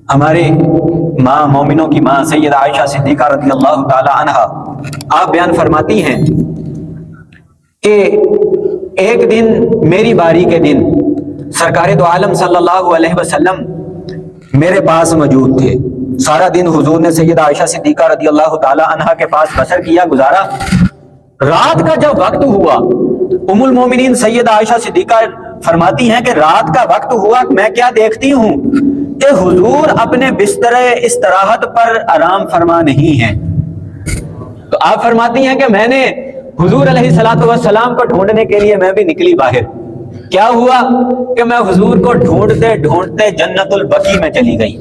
ہمارے ماں مومنوں کی ماں سیدہ عائشہ صدیقہ رضی اللہ تعالی عنہا آپ بیان فرماتی ہیں کہ ایک دن میری باری کے دن سرکار دو عالم صلی اللہ علیہ وسلم میرے پاس موجود تھے. سارا دن حضور نے سیدہ عائشہ صدیقہ رضی اللہ تعالی عنہا کے پاس بسر کیا، گزارا. رات کا جب وقت ہوا، ام المومنین سیدہ عائشہ صدیقہ فرماتی ہیں کہ رات کا وقت ہوا، میں کیا دیکھتی ہوں کہ حضور اپنے بستر استراحت پر آرام فرما نہیں ہیں. تو آپ فرماتی ہیں کہ میں نے حضور علیہ الصلوۃ والسلام کو ڈھونڈنے کے لیے میں بھی نکلی باہر. کیا ہوا کہ میں حضور کو ڈھونڈتے ڈھونڈتے جنت البقیع میں چلی گئی.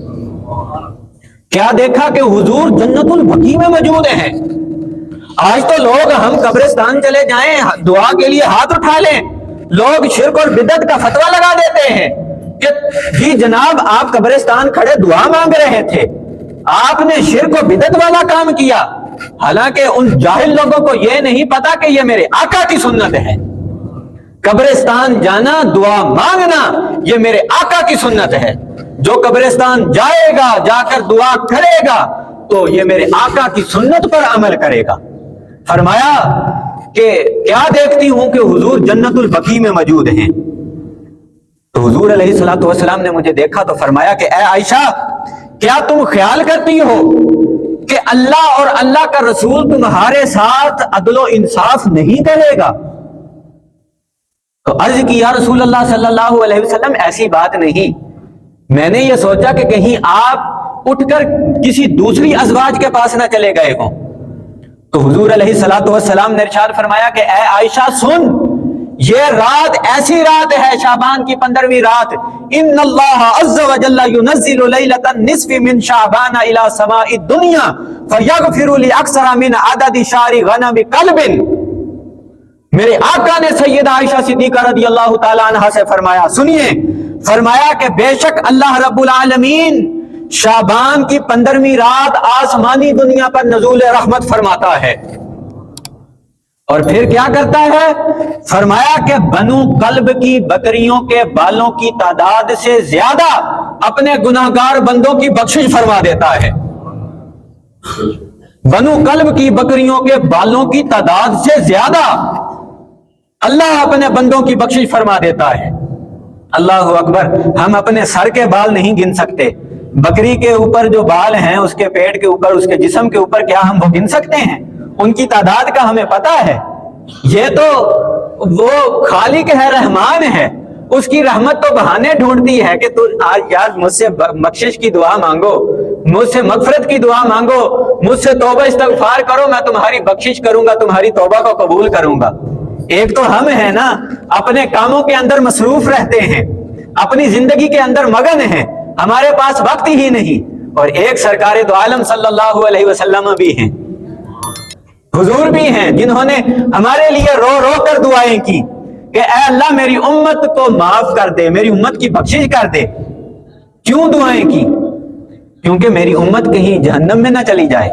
کیا دیکھا کہ حضور جنت البقیع میں موجود ہیں. آج تو لوگ ہم قبرستان چلے جائیں دعا کے لیے ہاتھ اٹھا لیں، لوگ شرک اور بدعت کا فتویٰ لگا دیتے ہیں کہ جی جناب آپ قبرستان کھڑے دعا مانگ رہے تھے، آپ نے شرک و بدعت والا کام کیا. حالانکہ ان جاہل لوگوں کو یہ نہیں پتا کہ یہ میرے آقا کی سنت ہے. قبرستان جانا، دعا مانگنا، یہ میرے آقا کی سنت ہے. جو قبرستان جائے گا، جا کر دعا کرے گا تو یہ میرے آقا کی سنت پر عمل کرے گا. فرمایا کہ کیا دیکھتی ہوں کہ حضور جنت البقیع میں موجود ہیں. تو حضور علیہ الصلوۃ والسلام نے مجھے دیکھا تو فرمایا کہ اے عائشہ، کیا تم خیال کرتی ہو کہ اللہ اور اللہ کا رسول تمہارے ساتھ عدل و انصاف نہیں کرے گا؟ تو عرض کی یا رسول اللہ صلی اللہ علیہ وسلم ایسی بات نہیں. میں نے یہ سوچا کہ کہیں آپ اٹھ کر کسی دوسری ازواج کے پاس نہ چلے گئے ہوں. تو حضور علیہ الصلوۃ والسلام نے ارشاد فرمایا کہ اے عائشہ سن، یہ رات ایسی رات ہے، شعبان کی 15ویں رات. ان اللہ عز وجل ينزل لیلۃ النصف من شعبان الى سماء الدنیا فیغفر لاکثر من عدد شعر غنم قلب. میرے آقا نے سیدہ عائشہ صدیقہ رضی اللہ تعالی عنہا سے فرمایا، سنیے، فرمایا کہ بے شک اللہ رب العالمین شعبان کی 15ویں رات آسمانی دنیا پر نزول رحمت فرماتا ہے. اور پھر کیا کرتا ہے؟ فرمایا کہ بنو قلب کی بکریوں کے بالوں کی تعداد سے زیادہ اپنے گناہگار بندوں کی بخشش فرما دیتا ہے. بنو قلب کی بکریوں کے بالوں کی تعداد سے زیادہ اللہ اپنے بندوں کی بخشش فرما دیتا ہے. اللہ اکبر. ہم اپنے سر کے بال نہیں گن سکتے. بکری کے اوپر جو بال ہیں، اس کے پیٹ کے اوپر، اس کے جسم کے اوپر، کیا ہم وہ گن سکتے ہیں؟ ان کی تعداد کا ہمیں پتا ہے. یہ تو وہ خالق ہے، رحمان ہے، اس کی رحمت تو بہانے ڈھونڈتی ہے کہ تو آج یار مجھ سے بخشش کی دعا مانگو، مجھ سے مغفرت کی دعا مانگو، مجھ سے توبہ استغفار کرو، میں تمہاری بخشش کروں گا، تمہاری توبہ کو قبول کروں گا. ایک تو ہم ہیں نا، اپنے کاموں کے اندر مصروف رہتے ہیں، اپنی زندگی کے اندر مگن ہیں، ہمارے پاس وقت ہی نہیں. اور ایک سرکار دو عالم صلی اللہ علیہ وسلم بھی ہیں، حضور بھی ہیں، جنہوں نے ہمارے لیے رو رو کر دعائیں کی کہ اے اللہ میری امت کو معاف کر دے، میری امت کی بخشش کر دے. کیوں دعائیں کی؟ کیونکہ میری امت کہیں جہنم میں نہ چلی جائے.